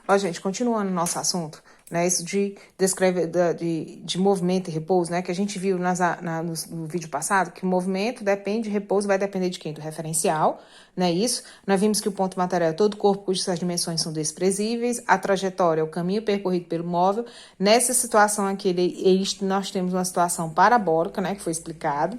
Ó, gente, continuando o nosso assunto, né? Isso de descrever de movimento e repouso, né? Que a gente viu no vídeo passado, que o movimento depende, repouso vai depender de quem? Do referencial, né? Isso. Nós vimos que o ponto material é todo o corpo cujas dimensões são desprezíveis, a trajetória é o caminho percorrido pelo móvel. Nessa situação aqui, nós temos uma situação parabólica, né? Que foi explicado.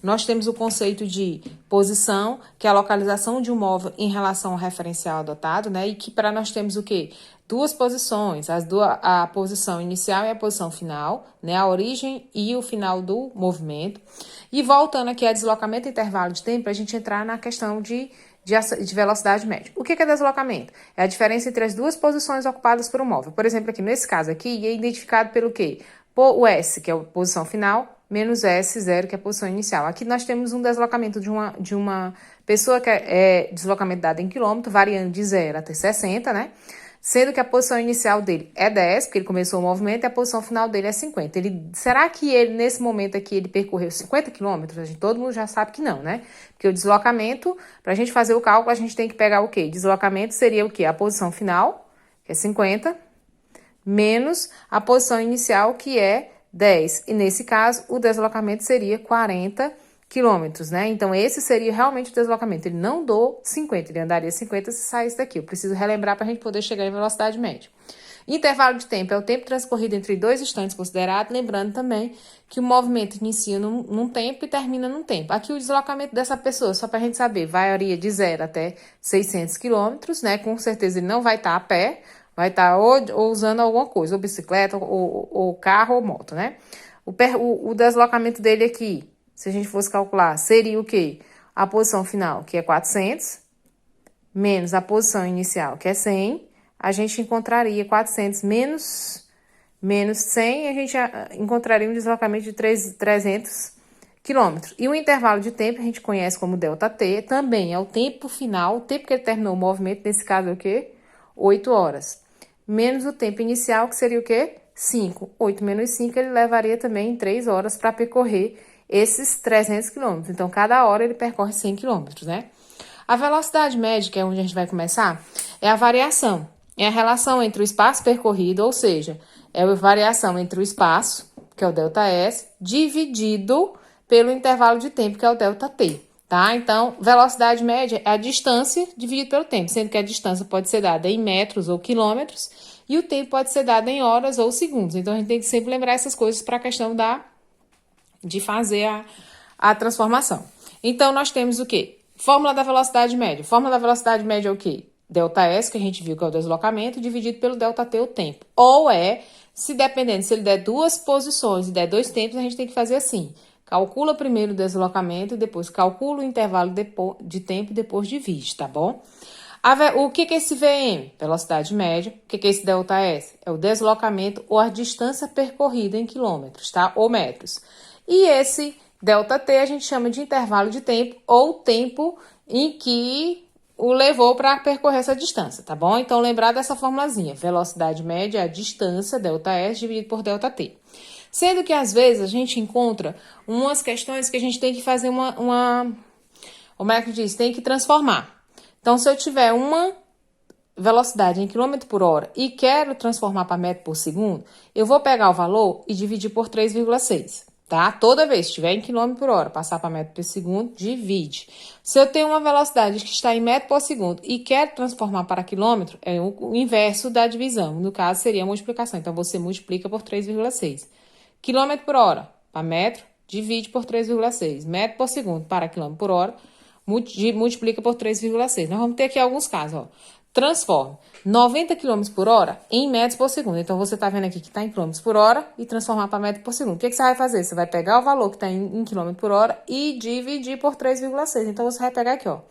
Nós temos o conceito de posição, que é a localização de um móvel em relação ao referencial adotado, né? E que para nós temos o quê? Duas posições, a posição inicial e a posição final, né? A origem e o final do movimento. E voltando aqui a deslocamento e intervalo de tempo, para a gente entrar na questão de velocidade média. O que é deslocamento? É a diferença entre as duas posições ocupadas por um móvel. Por exemplo, aqui nesse caso aqui, é identificado pelo quê? O S, que é a posição final, menos S0, que é a posição inicial. Aqui nós temos um deslocamento de uma pessoa que é deslocamento dado em quilômetro, variando de 0 até 60, né? Sendo que a posição inicial dele é 10, porque ele começou o movimento, e a posição final dele é 50. Será que ele, nesse momento aqui, ele percorreu 50 quilômetros? Todo mundo já sabe que não, né? Porque o deslocamento, para a gente fazer o cálculo, a gente tem que pegar o quê? Deslocamento seria o quê? A posição final, que é 50, menos a posição inicial, que é 10. E nesse caso, o deslocamento seria 40 quilômetros, né? Então, esse seria realmente o deslocamento. Ele não dou 50, ele andaria 50 se saísse daqui. Eu preciso relembrar para a gente poder chegar em velocidade média. Intervalo de tempo é o tempo transcorrido entre dois instantes considerados, lembrando também que o movimento inicia num tempo e termina num tempo. Aqui o deslocamento dessa pessoa, só para a gente saber, varia de 0 até 600 quilômetros, né? Com certeza ele não vai estar a pé, vai estar ou usando alguma coisa, ou bicicleta, ou carro, ou moto, né? O deslocamento dele aqui, se a gente fosse calcular, seria o quê? A posição final, que é 400, menos a posição inicial, que é 100, a gente encontraria 400 menos 100, a gente encontraria um deslocamento de 300 quilômetros. E o intervalo de tempo a gente conhece como ΔT, também é o tempo final, o tempo que ele terminou o movimento, nesse caso é o quê? 8 horas. Menos o tempo inicial, que seria o quê? 5. 8 menos 5, ele levaria também 3 horas para percorrer esses 300 quilômetros. Então, cada hora ele percorre 100 quilômetros, né? A velocidade média, que é onde a gente vai começar, é a variação. É a relação entre o espaço percorrido, ou seja, é a variação entre o espaço, que é o ΔS, dividido pelo intervalo de tempo, que é o ΔT. Tá? Então, velocidade média é a distância dividido pelo tempo, sendo que a distância pode ser dada em metros ou quilômetros e o tempo pode ser dado em horas ou segundos. Então, a gente tem que sempre lembrar essas coisas para a questão de fazer a transformação. Então, nós temos o quê? Fórmula da velocidade média. Fórmula da velocidade média é o quê? ΔS, que a gente viu que é o deslocamento, dividido pelo ΔT, o tempo. Ou se dependendo, se ele der duas posições e der dois tempos, a gente tem que fazer assim. Calcula primeiro o deslocamento e depois calcula o intervalo de tempo e depois divide, tá bom? O que é esse VM? Velocidade média. O que é esse ΔS? É o deslocamento ou a distância percorrida em quilômetros, tá? Ou metros. E esse ΔT a gente chama de intervalo de tempo ou tempo em que o levou para percorrer essa distância, tá bom? Então, lembrar dessa formulazinha. Velocidade média é a distância, ΔS, dividido por ΔT. Sendo que, às vezes, a gente encontra umas questões que a gente tem que fazer como é que diz? Tem que transformar. Então, se eu tiver uma velocidade em quilômetro por hora e quero transformar para metro por segundo, eu vou pegar o valor e dividir por 3,6, tá? Toda vez que estiver em quilômetro por hora, passar para metro por segundo, divide. Se eu tenho uma velocidade que está em metro por segundo e quero transformar para quilômetro, é o inverso da divisão. No caso, seria a multiplicação. Então, você multiplica por 3,6. Quilômetro por hora para metro, divide por 3,6. Metro por segundo para quilômetro por hora, multiplica por 3,6. Nós vamos ter aqui alguns casos, ó. Transforme 90 km por hora em metros por segundo. Então, você está vendo aqui que está em quilômetros por hora e transformar para metro por segundo. O que você vai fazer? Você vai pegar o valor que está em quilômetro por hora e dividir por 3,6. Então, você vai pegar aqui, ó,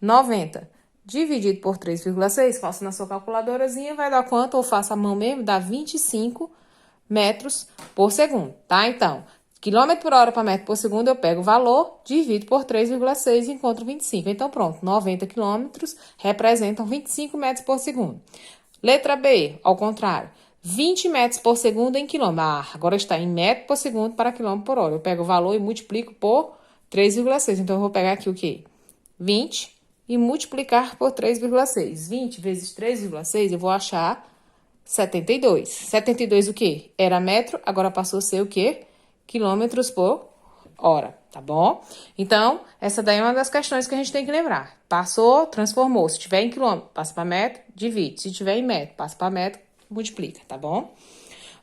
90 dividido por 3,6. Faça na sua calculadorazinha, vai dar quanto? Ou faça a mão mesmo, dá 25 metros por segundo, tá? Então, quilômetro por hora para metro por segundo, eu pego o valor, divido por 3,6 e encontro 25. Então, pronto, 90 quilômetros representam 25 metros por segundo. Letra B, ao contrário, 20 metros por segundo em quilômetro. Agora está em metro por segundo para quilômetro por hora. Eu pego o valor e multiplico por 3,6. Então, eu vou pegar aqui o quê? 20 e multiplicar por 3,6. 20 vezes 3,6, eu vou achar 72. 72 o quê? Era metro, agora passou a ser o quê? Quilômetros por hora, tá bom? Então, essa daí é uma das questões que a gente tem que lembrar. Passou, transformou. Se tiver em quilômetro, passa para metro, divide. Se tiver em metro, passa para metro, multiplica, tá bom?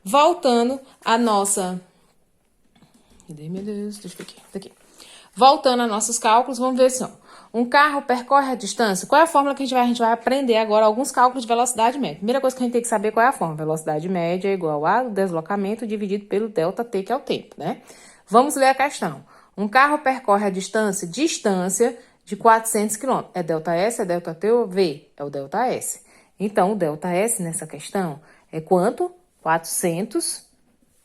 Voltando à nossa... Meu Deus, deixa eu ver aqui. Voltando a nossos cálculos, vamos ver assim, ó. Um carro percorre a distância. Qual é a fórmula que a gente vai aprender agora alguns cálculos de velocidade média. Primeira coisa que a gente tem que saber qual é a fórmula. Velocidade média é igual ao deslocamento dividido pelo ΔT, que é o tempo, né? Vamos ler a questão. Um carro percorre a distância de 400 km. É ΔS, é ΔT ou V? É o ΔS. Então, o ΔS nessa questão é quanto? 400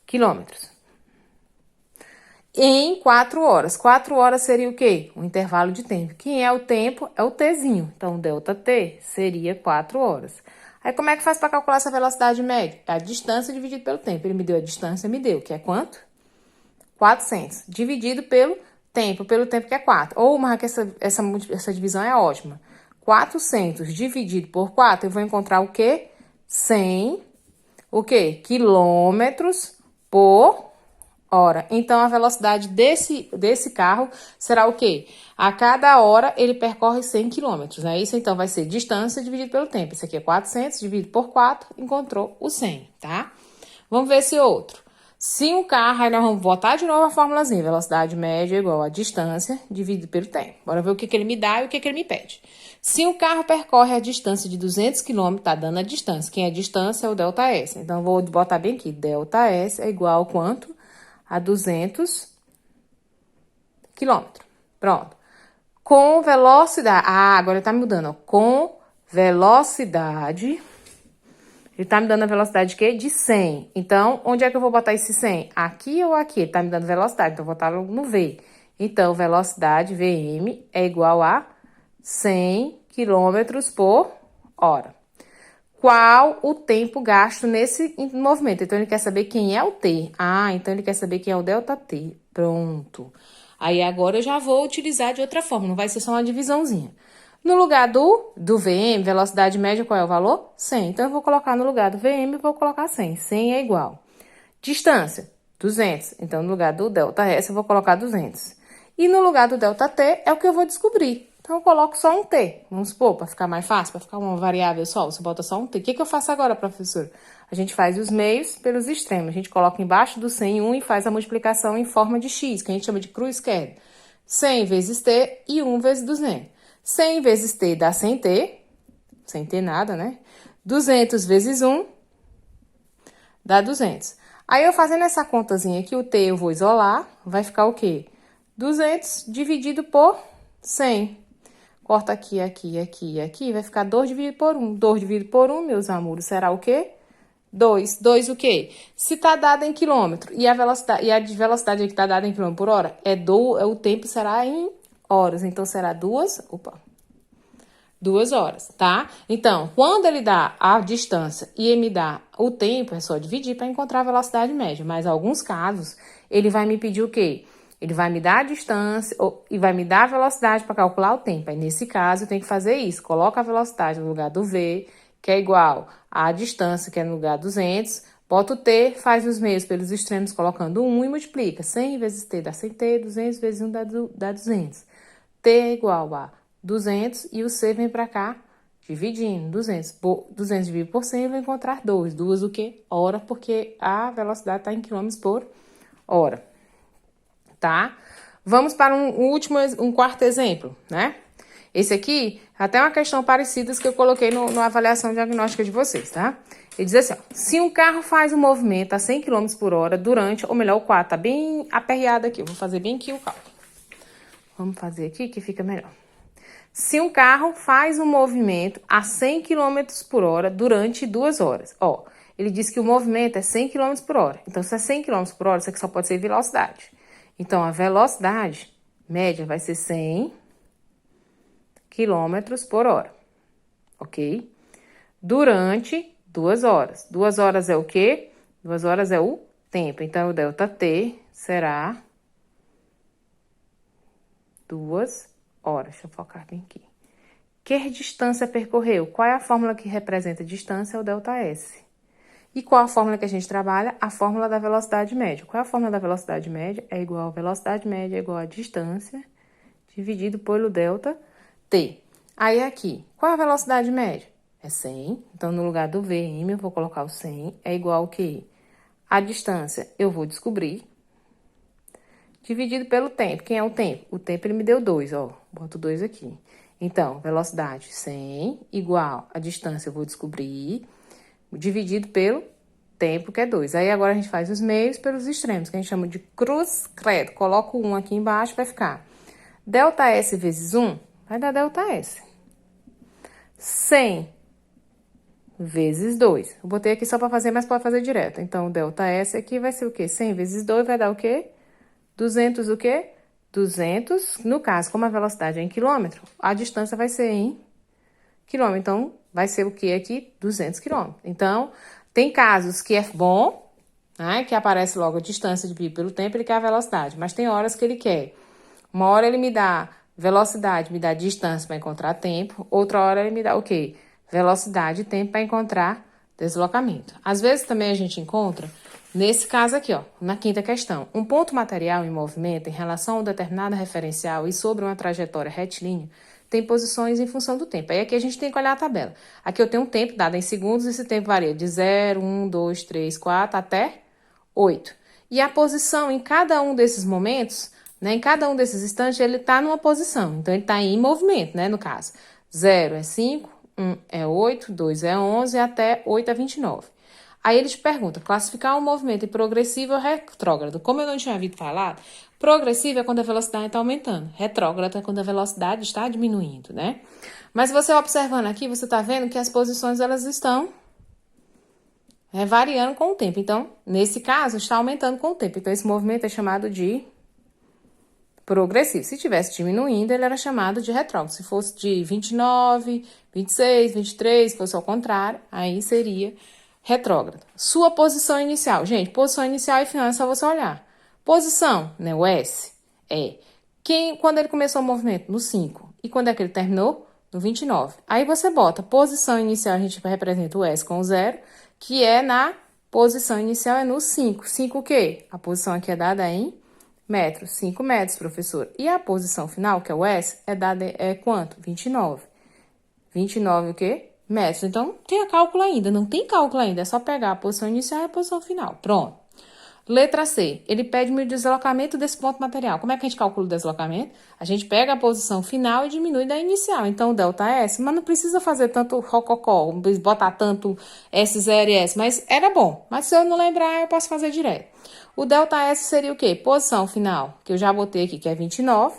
quilômetros. Em 4 horas. 4 horas seria o quê? Um intervalo de tempo. Quem é o tempo? É o Tzinho. Então, ΔT seria 4 horas. Aí, como é que faz para calcular essa velocidade média? É a distância dividido pelo tempo. Ele me deu a distância, me deu, que é quanto? 400. Dividido pelo tempo que é 4. Ou, mas essa divisão é ótima. 400 dividido por 4, eu vou encontrar o quê? 100, o quê? Quilômetros por hora. Então, a velocidade desse carro será o quê? A cada hora, ele percorre 100 quilômetros, né? Isso, então, vai ser distância dividido pelo tempo. Isso aqui é 400, dividido por 4, encontrou o 100, tá? Vamos ver esse outro. Se um carro, aí nós vamos botar de novo a formulazinha. Velocidade média é igual a distância dividido pelo tempo. Bora ver o que ele me dá e o que ele me pede. Se um carro percorre a distância de 200 km, tá dando a distância. Quem é a distância é o ΔS. Então, vou botar bem aqui. ΔS é igual a quanto? A 200 quilômetros. Pronto. Com velocidade... Ah, agora ele tá mudando, ó. Com velocidade... Ele tá me dando a velocidade de quê? De 100. Então, onde é que eu vou botar esse 100? Aqui ou aqui? Ele tá me dando velocidade, então eu vou botar no V. Então, velocidade, VM, é igual a 100 quilômetros por hora. Qual o tempo gasto nesse movimento? Então, ele quer saber quem é o T. Ah, então ele quer saber quem é o ΔT. Pronto. Aí, agora eu já vou utilizar de outra forma, não vai ser só uma divisãozinha. No lugar do VM, velocidade média, qual é o valor? 100. Então, eu vou colocar no lugar do VM, vou colocar 100. 100 é igual. Distância, 200. Então, no lugar do ΔS, eu vou colocar 200. E no lugar do ΔT, é o que eu vou descobrir. Então, eu coloco só um T. Vamos supor, para ficar mais fácil, para ficar uma variável só, você bota só um T. O que eu faço agora, professor? A gente faz os meios pelos extremos. A gente coloca embaixo do 100 1 e faz a multiplicação em forma de X, que a gente chama de cruz esquerda. 100 vezes T e 1 vezes 200. 100 vezes T dá 100T, sem ter nada, né? 200 vezes 1 dá 200. Aí, eu fazendo essa contazinha aqui, o T eu vou isolar, vai ficar o quê? 200 dividido por 100. Corta aqui, aqui, aqui, aqui, vai ficar 2 dividido por 1. 2 dividido por 1, meus amores, será o quê? 2. 2 o quê? Se tá dada em quilômetro e a velocidade que tá dada em quilômetro por hora, o tempo será em horas. Então, será 2 horas, tá? Então, quando ele dá a distância e ele me dá o tempo, é só dividir para encontrar a velocidade média. Mas, em alguns casos, ele vai me pedir o quê? Ele vai me dar a distância e vai me dar a velocidade para calcular o tempo. Aí, nesse caso, eu tenho que fazer isso. Coloca a velocidade no lugar do V, que é igual à distância, que é no lugar 200. Bota o T, faz os meios pelos extremos, colocando 1 e multiplica. 100 vezes T dá 100T, 200 vezes 1 dá 200. T é igual a 200 e o C vem para cá dividindo. 200 dividido por 100, eu vou encontrar 2. 2 o quê? Hora, porque a velocidade está em quilômetros por hora. Tá? Vamos para um quarto exemplo, né? Esse aqui, até uma questão parecida que eu coloquei na avaliação diagnóstica de vocês, tá? Ele diz assim, ó, se um carro faz um movimento a 100 km por hora durante, ou melhor, o 4, tá bem aperreado aqui, eu vou fazer bem aqui o cálculo. Vamos fazer aqui que fica melhor. Se um carro faz um movimento a 100 km por hora durante 2 horas, ó, ele diz que o movimento é 100 km por hora. Então, se é 100 km por hora, isso aqui só pode ser velocidade. Então, a velocidade média vai ser 100 km por hora, ok? Durante 2 horas. 2 horas é o quê? 2 horas é o tempo. Então, o ΔT será 2 horas. Deixa eu focar bem aqui. Que distância percorreu? Qual é a fórmula que representa a distância? É o ΔS. E qual a fórmula que a gente trabalha? A fórmula da velocidade média. Qual é a fórmula da velocidade média? É igual a velocidade média é igual a distância dividido pelo ΔT. Aí aqui, qual é a velocidade média? É 100. Então, no lugar do Vm, eu vou colocar o 100. É igual ao quê? A distância eu vou descobrir. Dividido pelo tempo. Quem é o tempo? O tempo ele me deu 2, ó. Boto 2 aqui. Então, velocidade 100 igual a distância eu vou descobrir. Dividido pelo tempo, que é 2. Aí, agora, a gente faz os meios pelos extremos, que a gente chama de cruz credo. Coloco 1 aqui embaixo, vai ficar ΔS vezes 1, vai dar ΔS. 100 vezes 2. Eu botei aqui só para fazer, mas pode fazer direto. Então, ΔS aqui vai ser o quê? 100 vezes 2 vai dar o quê? 200 o quê? 200, no caso, como a velocidade é em quilômetro, a distância vai ser em quilômetro. Então, vai ser o que aqui? 200 quilômetros. Então, tem casos que é bom, né, que aparece logo a distância dividido pelo tempo, ele quer a velocidade. Mas tem horas que ele quer. Uma hora ele me dá velocidade, me dá distância para encontrar tempo. Outra hora ele me dá o quê? Velocidade e tempo para encontrar deslocamento. Às vezes também a gente encontra, nesse caso aqui, ó, na quinta questão, um ponto material em movimento em relação a um determinado referencial e sobre uma trajetória retilínea tem posições em função do tempo. Aí aqui a gente tem que olhar a tabela. Aqui eu tenho um tempo dado em segundos, esse tempo varia de 0, 1, 2, 3, 4 até 8. E a posição em cada um desses momentos, né, em cada um desses instantes, ele está numa posição. Então, ele está em movimento, né, no caso. 0 é 5, 1 é 8, 2 é 11, até 8 é 29. Aí ele te pergunta, classificar um movimento em progressivo ou retrógrado. Como eu não tinha ouvido falar, progressivo é quando a velocidade está aumentando. Retrógrado é quando a velocidade está diminuindo, né? Mas você observando aqui, você está vendo que as posições elas estão variando com o tempo. Então, nesse caso, está aumentando com o tempo. Então, esse movimento é chamado de progressivo. Se estivesse diminuindo, ele era chamado de retrógrado. Se fosse de 29, 26, 23, se fosse ao contrário, aí seria retrógrado. Sua posição inicial. Gente, posição inicial e final é só você olhar. Posição, né, o S, quando ele começou o movimento? No 5. E quando é que ele terminou? No 29. Aí você bota posição inicial, a gente representa o S com o 0, que é na posição inicial é no 5. 5 o quê? A posição aqui é dada em metros. 5 metros, professor. E a posição final, que é o S, é dada quanto? 29. 29 o quê? Metros. Então, tem cálculo ainda. Não tem cálculo ainda. É só pegar a posição inicial e a posição final. Pronto. Letra C. Ele pede-me o deslocamento desse ponto material. Como é que a gente calcula o deslocamento? A gente pega a posição final e diminui da inicial. Então, o ΔS, mas não precisa fazer tanto rococó, botar tanto S0 e S, mas era bom. Mas se eu não lembrar, eu posso fazer direto. O ΔS seria o quê? Posição final, que eu já botei aqui, que é 29,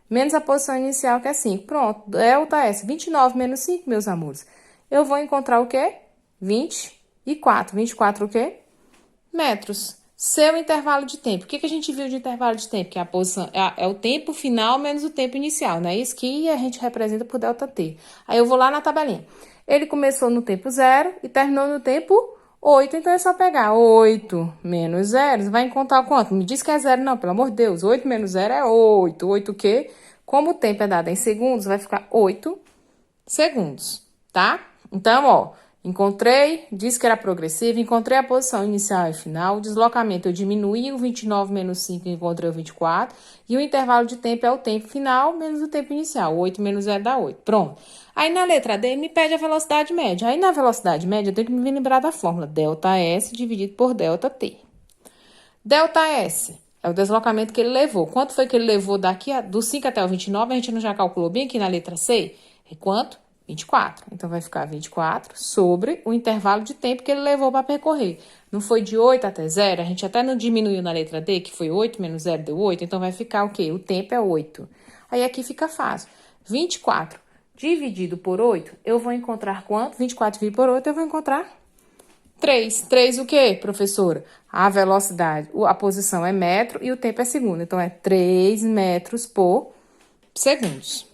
menos a posição inicial, que é 5. Pronto, ΔS, 29 menos 5, meus amores. Eu vou encontrar o quê? 24. 24 o quê? Metros. Seu intervalo de tempo. O que a gente viu de intervalo de tempo? Que a posição é o tempo final menos o tempo inicial, né? Isso que a gente representa por ΔT. Aí eu vou lá na tabelinha. Ele começou no tempo 0 e terminou no tempo 8. Então é só pegar 8 menos 0. Vai encontrar quanto? Me diz que é 0, não, pelo amor de Deus. 8 menos 0 é 8. 8 o quê? Como o tempo é dado em segundos, vai ficar 8 segundos, tá? Então, ó. Encontrei, disse que era progressivo, encontrei a posição inicial e final, o deslocamento eu diminuí o 29 menos 5 e encontrei o 24, e o intervalo de tempo é o tempo final menos o tempo inicial, 8 menos 0 dá 8, pronto. Aí na letra D me pede a velocidade média, aí na velocidade média eu tenho que me lembrar da fórmula, ΔS dividido por ΔT. ΔS é o deslocamento que ele levou, quanto foi que ele levou daqui do 5 até o 29, a gente não já calculou bem aqui na letra C? É quanto? 24. Então, vai ficar 24 sobre o intervalo de tempo que ele levou para percorrer. Não foi de 8 até 0? A gente até não diminuiu na letra D, que foi 8 menos 0 deu 8. Então, vai ficar o quê? O tempo é 8. Aí, aqui fica fácil. 24 dividido por 8, eu vou encontrar quanto? 24 dividido por 8, eu vou encontrar 3. 3 o quê, professora? A velocidade, a posição é metro e o tempo é segundo. Então, é 3 metros por segundos.